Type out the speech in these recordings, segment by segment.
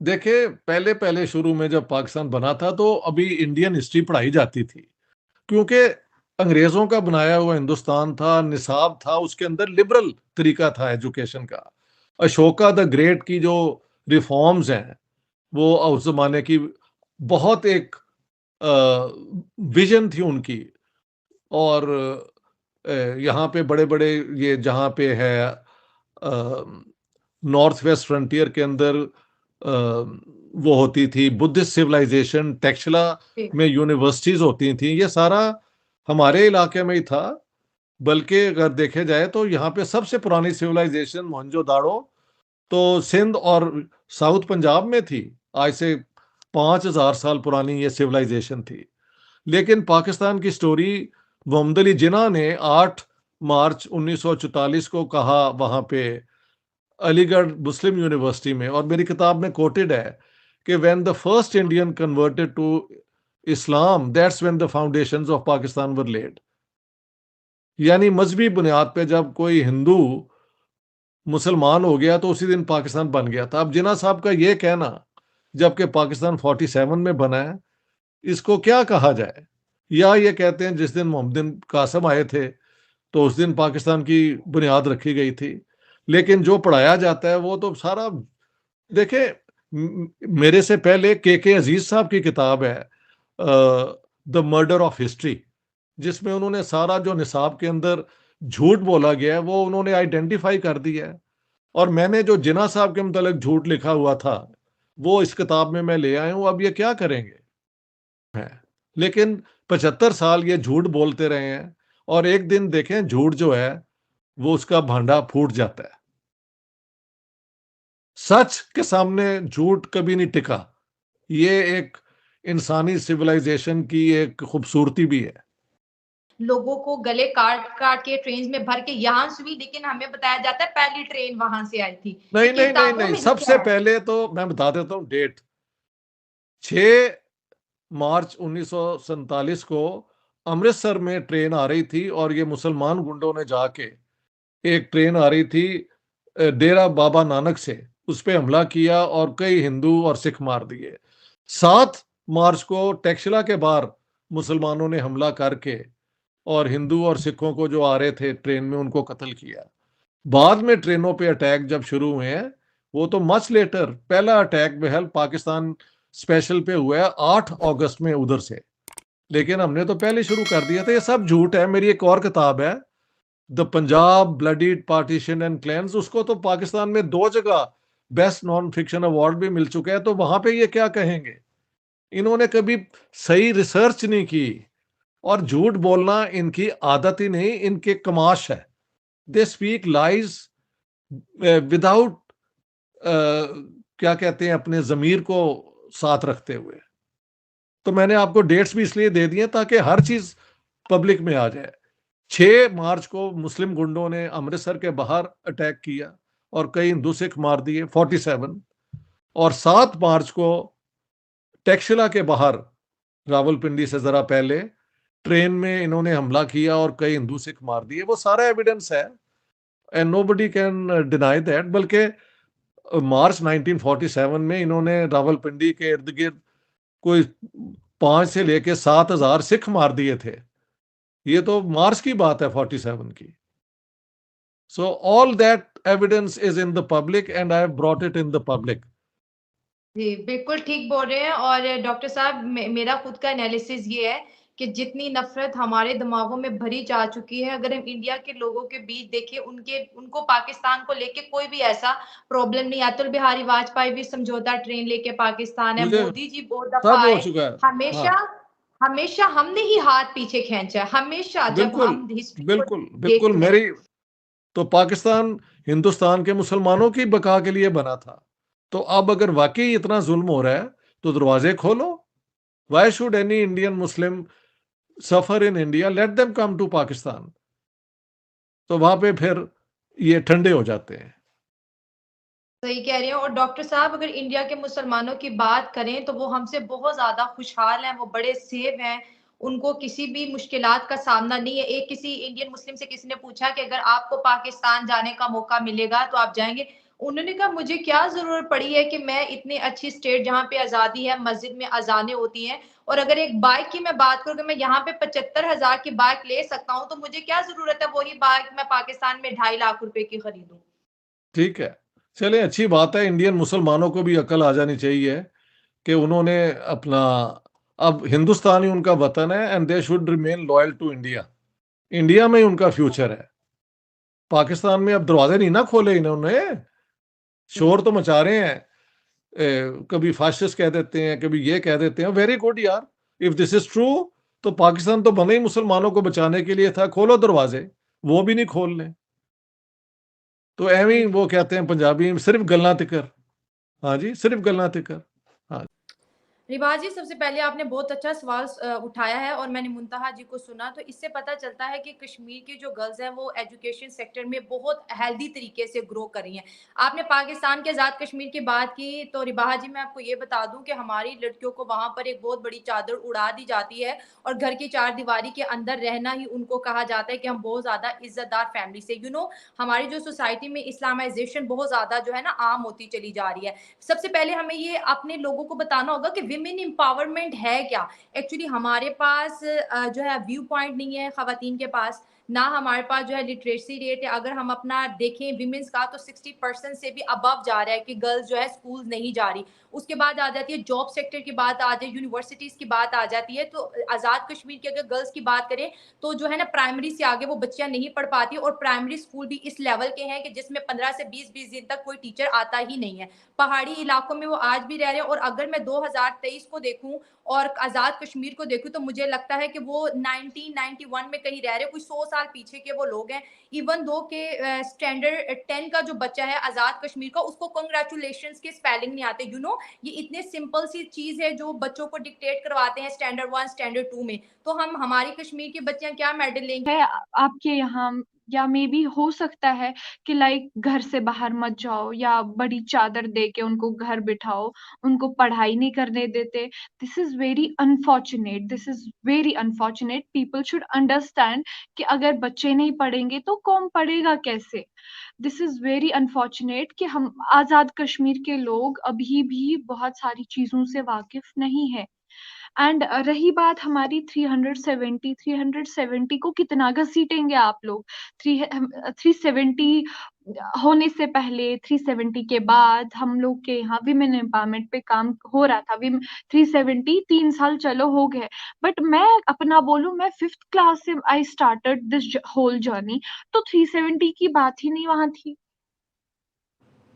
देखिए, पहले पहले शुरू में जब पाकिस्तान बना था तो अभी इंडियन हिस्ट्री पढ़ाई जाती थी, क्योंकि अंग्रेजों का बनाया हुआ हिंदुस्तान था, निसाब था, उसके अंदर लिबरल तरीका था एजुकेशन का। अशोका द ग्रेट की जो रिफॉर्म्स हैं, वो उस जमाने की बहुत एक विजन थी उनकी। और यहाँ पे बड़े-बड़े ये जहाँ पे है नॉर्थ वेस्ट फ्रंटियर के अंदर वो होती थी बुद्धिस्ट सिविलाइजेशन, टैक्सला जी। में यूनिवर्सिटीज़ होती थी, ये सारा हमारे इलाके में ही था। बल्कि अगर देखे जाए तो यहाँ पे सबसे पुरानी सिविलाइजेशन मोहनजोदाड़ो तो सिंध और साउथ पंजाब में थी। आज से 5000 साल पुरानी ये सिविलाइजेशन थी। लेकिन पाकिस्तान की स्टोरी मोहम्मद अली जिन्ना ने 8 मार्च 1944 को कहा वहाँ पे अलीगढ़ मुस्लिम यूनिवर्सिटी में, और मेरी किताब में कोटेड है कि when the first Indian converted to Islam that's when the foundations of Pakistan were laid. यानी मजहबी बुनियाद पे जब कोई हिंदू मुसलमान हो गया तो उसी दिन पाकिस्तान बन गया था। अब जिन्ना साहब का ये कहना, जबकि पाकिस्तान 47 में बना है, इसको क्या कहा जाए? या ये कहते हैं जिस दिन मोहम्मद बिन कासिम आए थे तो उस दिन पाकिस्तान की बुनियाद रखी गई थी। लेकिन जो पढ़ाया जाता है वो तो सारा देखिए, मेरे से पहले के अजीज साहब की किताब है द मर्डर ऑफ हिस्ट्री, जिसमें उन्होंने सारा जो निसाब के अंदर झूठ बोला गया है वो उन्होंने आइडेंटिफाई कर दिया है। और मैंने जो जिन्ना साहब के मुतालिक झूठ लिखा हुआ था वो इस किताब में मैं ले आया हूं। अब ये क्या करेंगे हैं, लेकिन 75 साल ये झूठ बोलते रहे हैं, और एक दिन देखें झूठ जो है वो उसका भांडा फूट जाता है। सच के सामने झूठ कभी नहीं टिका। ये एक इंसानी सिविलाइजेशन की एक खूबसूरती भी है। लोगों को गले काट काट के ट्रेन में भर के यहाँ से भी, लेकिन हमें बताया जाता है पहली ट्रेन वहां से आई थी। ये नहीं नहीं नहीं किताबों नहीं, में सबसे लिखा है। पहले तो मैं बता देता हूँ डेट। 6 मार्च 1947 को अमृतसर में ट्रेन आ रही थी, और ये मुसलमान गुंडों ने जाके एक ट्रेन आ रही थी डेरा बाबा नानक से, उस पे हमला किया और कई हिंदू और सिख मार दिए। 7 मार्च को टैक्सला के बाहर मुसलमानों ने हमला करके और हिंदू और सिखों को जो आ रहे थे ट्रेन में उनको कत्ल किया। बाद में ट्रेनों पे अटैक जब शुरू हुए हैं, वो तो मच लेटर, पहला अटैक बहल पाकिस्तान स्पेशल पे हुआ है 8 अगस्त में उधर से। लेकिन हमने तो पहले शुरू कर दिया था। ये सब झूठ है। मेरी एक और किताब है the Punjab bloodied partition and cleanse, उसको तो पाकिस्तान में 2 जगह बेस्ट नॉन फिक्शन अवार्ड भी मिल चुका है। तो वहां पे ये क्या कहेंगे? इन्होंने कभी सही रिसर्च नहीं की, और झूठ बोलना इनकी आदत ही नहीं, इनके कमाश है। दे स्पीक लाइज विदाउट क्या कहते हैं, अपने जमीर को साथ रखते हुए। तो मैंने आपको डेट्स भी इसलिए दे दिए ताकि हर चीज पब्लिक में आ जाए। 6 मार्च को मुस्लिम गुंडों ने अमृतसर के बाहर अटैक किया और कई हिंदू सिख मार दिए 47। और 7 मार्च को टैक्सला के बाहर, रावलपिंडी से जरा पहले, ट्रेन में इन्होंने हमला किया और कई हिंदू सिख मार दिए। वो सारा एविडेंस है and nobody can deny that. बल्कि मार्च 1947 में इन्होंने रावलपिंडी के इर्द गिर्द कोई 5 से लेके 7,000 सिख मार दिए थे। ये तो मार्च की बात है 47 की। So all that evidence is in the public and I have brought it in the public. जी, बिल्कुल ठीक बोल रहे हैं। और डॉक्टर साहब, मेरा खुद का एनालिसिस ये है कि जितनी नफ़रत हमारे दिमागों में भरी जा चुकी है, अगर हम इंडिया के लोगों के बीच देखें, उनको पाकिस्तान को लेके कोई भी ऐसा प्रॉब्लम नहीं है। अटल बिहारी वाजपेयी भी समझौता ट्रेन लेके पाकिस्तान है, मुझे मोदी जी बहुत दफ़ा सब हो आए, चुका है। हाँ, हमेशा हमेशा हमने ही हाथ पीछे खींचा है, हमेशा जब बिल्कुल, हम हिस्ट्री को बिल्कुल, बिल्कुल। देखते हैं। मेरी तो पाकिस्तान हिंदुस्तान के मुसलमानों की बका के लिए बना था। तो अब अगर वाक़ई इतना ज़ुल्म हो रहा है, तो दरवाज़े खोलो। Why should any Indian Muslim suffer in India? Let them come to Pakistan. तो वहाँ पे फिर ये ठंडे हो जाते हैं। सही कह रहे हैं। और डॉक्टर साहब, अगर इंडिया के मुसलमानों की बात करें तो वो हमसे बहुत ज़्यादा खुशहाल हैं, वो बड़े सेफ हैं, उनको किसी भी मुश्किलात का सामना नहीं है। एक किसी इंडियन मुस्लिम से किसी ने पूछा कि अगर आपको पाकिस्तान जाने का मौका मिलेगा तो आप जाएँगे? उन्होंने कहा मुझे क्या ज़रूरत पड़ी है कि मैं इतनी अच्छी स्टेट जहाँ पे आज़ादी है, मस्जिद में अज़ानें होती हैं और अगर एक बाइक की मैं बात करूँ कि मैं यहाँ पे 75,000 की बाइक ले सकता हूँ, तो मुझे क्या ज़रूरत है वही बाइक मैं पाकिस्तान में 2.5 लाख रुपए की खरीदूँ। ठीक है। चलिए अच्छी बात है, इंडियन मुसलमानों को भी अकल आ जानी चाहिए कि उन्होंने अपना अब हिंदुस्तान ही उनका वतन है and they should remain loyal to India. India में ही उनका फ्यूचर है। पाकिस्तान में अब दरवाजे नहीं ना खोले इन्होंने, शोर तो मचा रहे हैं। कभी फासिस्ट कह देते हैं, कभी ये कह देते हैं, वेरी गुड यार, इफ दिस इज ट्रू तो पाकिस्तान तो बने ही मुसलमानों को बचाने के लिए था, खोलो दरवाजे, वो भी नहीं खोल रहे। तो एवें ही वो कहते हैं पंजाबी में, सिर्फ गल्लां तिकर। हाँ जी, सिर्फ गल्लां तिकर। हाँ। रिवाज जी, सबसे पहले आपने बहुत अच्छा सवाल उठाया है और मैंने मुंतहा जी को सुना, तो इससे पता चलता है कि कश्मीर की जो गर्ल्स हैं वो एजुकेशन सेक्टर में बहुत हेल्दी तरीके से ग्रो कर रही हैं। आपने पाकिस्तान के आज़ाद कश्मीर की बात की, तो रिवाज जी मैं आपको ये बता दूं कि हमारी लड़कियों को वहाँ पर एक बहुत बड़ी चादर उड़ा दी जाती है और घर की चार दीवारी के अंदर रहना ही उनको कहा जाता है कि हम बहुत ज़्यादा इज्जतदार फैमिली से, हमारी जो सोसाइटी में इस्लामाइजेशन बहुत ज़्यादा जो है ना आम होती चली जा रही है। सबसे पहले हमें ये अपने लोगों को बताना होगा कि विमेन एम्पावरमेंट है क्या। एक्चुअली हमारे पास जो है व्यू पॉइंट नहीं है खवातीन के पास, ना हमारे पास जो है लिटरेसी रेट है। अगर हम अपना देखें विमेंस का, तो 60% से भी अबव जा रहा है कि गर्ल्स जो है स्कूल नहीं जा रही। उसके बाद आ जाती है जॉब सेक्टर की बात, आ जाए यूनिवर्सिटीज की बात आ जाती है। तो आज़ाद कश्मीर की अगर गर्ल्स की बात करें, तो जो है ना प्राइमरी से आगे वो बच्चियां नहीं पढ़ पाती और प्राइमरी स्कूल भी इस लेवल के हैं कि जिसमें 15 से 20 दिन तक कोई टीचर आता ही नहीं है। पहाड़ी इलाकों में वो आज भी रह रहे हैं और अगर मैं 2023 को देखूं और आज़ाद कश्मीर को देखूं, तो मुझे लगता है कि वो 1991 में कहीं रह रहे हैं, कोई 100 साल पीछे के वो लोग हैं। इवन दो के स्टैंडर्ड 10 का जो बच्चा है आज़ाद कश्मीर का, उसको कांग्रेचुलेशंस के स्पेलिंग नहीं आते। ये इतने सिंपल सी चीज़ है जो बच्चों को डिक्टेट करवाते हैं स्टैंडर्ड 1 स्टैंडर्ड 2 में। तो हम हमारी कश्मीर की बच्चियां क्या मेडल लेंगी। है आपके यहाँ, या मे बी हो सकता है कि लाइक घर से बाहर मत जाओ या बड़ी चादर दे के उनको घर बिठाओ, उनको पढ़ाई नहीं करने देते। This is very unfortunate, this is very unfortunate. People should understand कि अगर बच्चे नहीं पढ़ेंगे तो कौन पढ़ेगा कैसे। दिस इज वेरी अनफॉर्चुनेट कि हम आजाद कश्मीर के लोग अभी भी बहुत सारी चीजों से वाकिफ नहीं है। एंड रही बात हमारी 370 को कितना घसीटेंगे आप लोग। 370 होने से पहले, 370 के बाद हम लोग के यहाँ विमेन एम्पावरमेंट पे काम हो रहा था। 370 3 साल चलो हो गए। बट मैं अपना बोलूं, मैं 5th क्लास से I started this whole journey, तो 370 की बात ही नहीं वहां थी।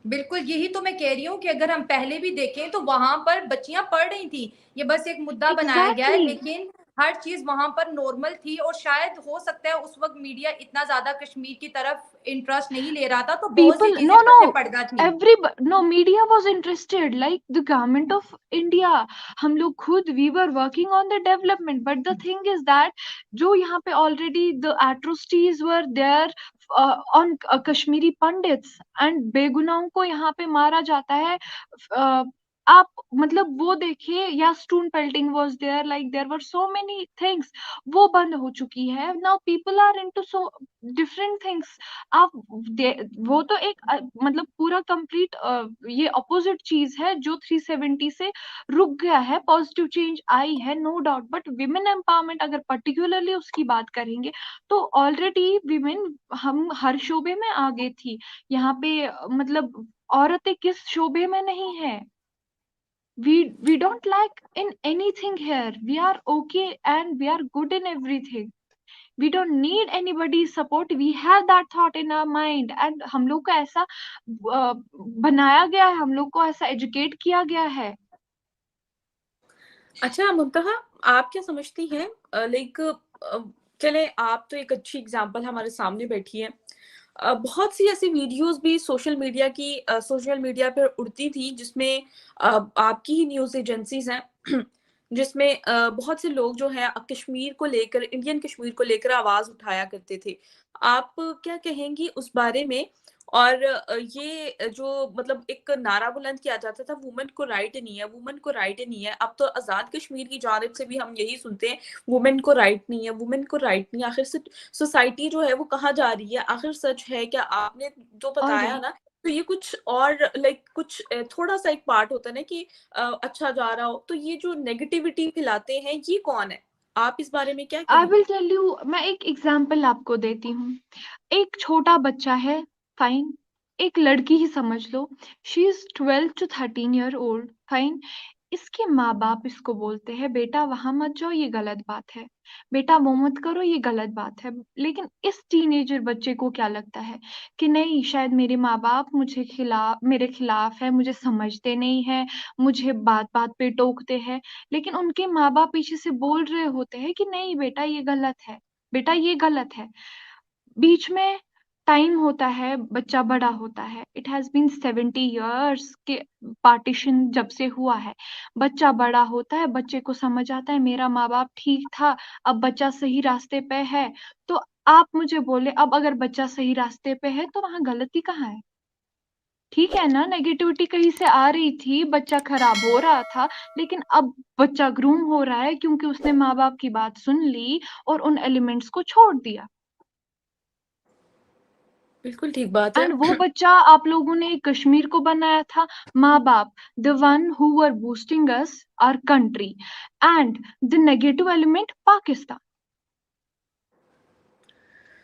बिल्कुल, यही तो मैं कह रही हूँ कि अगर हम पहले भी देखें तो वहाँ पर बच्चियाँ पढ़ रही थी। ये बस एक मुद्दा बनाया गया है, एग्जैक्टली। लेकिन हर चीज़ वहाँ पर नॉर्मल थी और शायद हो सकता है उस वक़्त मीडिया इतना ज़्यादा कश्मीर की तरफ इंटरेस्ट नहीं ले रहा था, तो बहुत सी People, चीज़ें no, पर्दे no, पर्दा थी। no, media was interested, like the government of India. हम लोग खुद, we were working on the development, but the thing is that जो यहाँ पे already the atrocities were there on Kashmiri Pandits, and बेगुनाहों को यहाँ पे मारा जाता है। आप मतलब वो देखिए, या stone pelting was there, like there were so many things. वो बंद हो चुकी है। Now people are into so different things. आप वो तो एक मतलब पूरा कंप्लीट ये अपोजिट चीज है जो 370 से रुक गया है। पॉजिटिव चेंज आई है, no doubt, but women empowerment अगर पर्टिकुलरली उसकी बात करेंगे, तो ऑलरेडी विमेन हम हर शोबे में आगे थी। यहाँ पे मतलब औरतें किस शोबे में नहीं है। We don't lack in anything here. We are okay and we are good in everything. We don't need anybody's support. We have that thought in our mind, and हम लोग को ऐसा बनाया गया है, हम लोग को ऐसा एजुकेट किया गया है। अच्छा मुंतहा, आप क्या समझती हैं, लाइक चले आप तो एक अच्छी एग्जांपल हमारे सामने बैठी है। बहुत सी ऐसी वीडियोस भी सोशल मीडिया पर उड़ती थी जिसमें आपकी ही न्यूज एजेंसीज हैं जिसमें बहुत से लोग जो है कश्मीर को लेकर, इंडियन कश्मीर को लेकर आवाज उठाया करते थे। आप क्या कहेंगी उस बारे में? और ये जो मतलब एक नारा बुलंद किया जाता था, वुमेन को राइट नहीं है, वुमेन को राइट नहीं है। अब तो आजाद कश्मीर की जानिब से भी हम यही सुनते हैं, वुमेन को राइट नहीं है, वुमेन को राइट नहीं है। आखिर से सोसाइटी जो है वो कहाँ जा रही है? आखिर सच है क्या? आपने जो बताया Alright. ना, तो ये कुछ और कुछ थोड़ा सा एक पार्ट होता है ना कि अच्छा जा रहा हो, तो ये जो नेगेटिविटी फैलाते हैं ये कौन है? आप इस बारे में क्या आई कहेंगे? विल टेल यू, मैं एक एग्जांपल आपको देती हूँ। एक छोटा बच्चा है, फाइन, एक लड़की ही समझ लो, she is 12 to 13 year old, fine. इसके माँ बाप इसको बोलते हैं बेटा वहां मत जाओ, ये गलत बात है, बेटा वो मत करो, ये गलत बात है। लेकिन इस टीनेजर बच्चे को क्या लगता है कि नहीं, शायद मेरे माँ बाप मेरे खिलाफ है, मुझे समझते नहीं है, मुझे बात बात पे टोकते हैं। लेकिन उनके माँ बाप पीछे से बोल रहे होते हैं कि नहीं बेटा ये गलत है, बेटा ये गलत है। बीच में टाइम होता है, बच्चा बड़ा होता है, इट हैज बीन 70 ईयर्स के पार्टीशन जब से हुआ है। बच्चा बड़ा होता है, बच्चे को समझ आता है मेरा माँ बाप ठीक था, अब बच्चा सही रास्ते पे है। तो आप मुझे बोले, अब अगर बच्चा सही रास्ते पे है तो वहां गलती कहाँ है? ठीक है ना, नेगेटिविटी कहीं से आ रही थी, बच्चा खराब हो रहा था, लेकिन अब बच्चा ग्रूम हो रहा है क्योंकि उसने माँ बाप की बात सुन ली और उन एलिमेंट्स को छोड़ दिया। बिल्कुल ठीक बात है। एंड वो बच्चा आप लोगों ने कश्मीर को बनाया था, माँ बाप, the one who were boosting us our country, and the negative element Pakistan.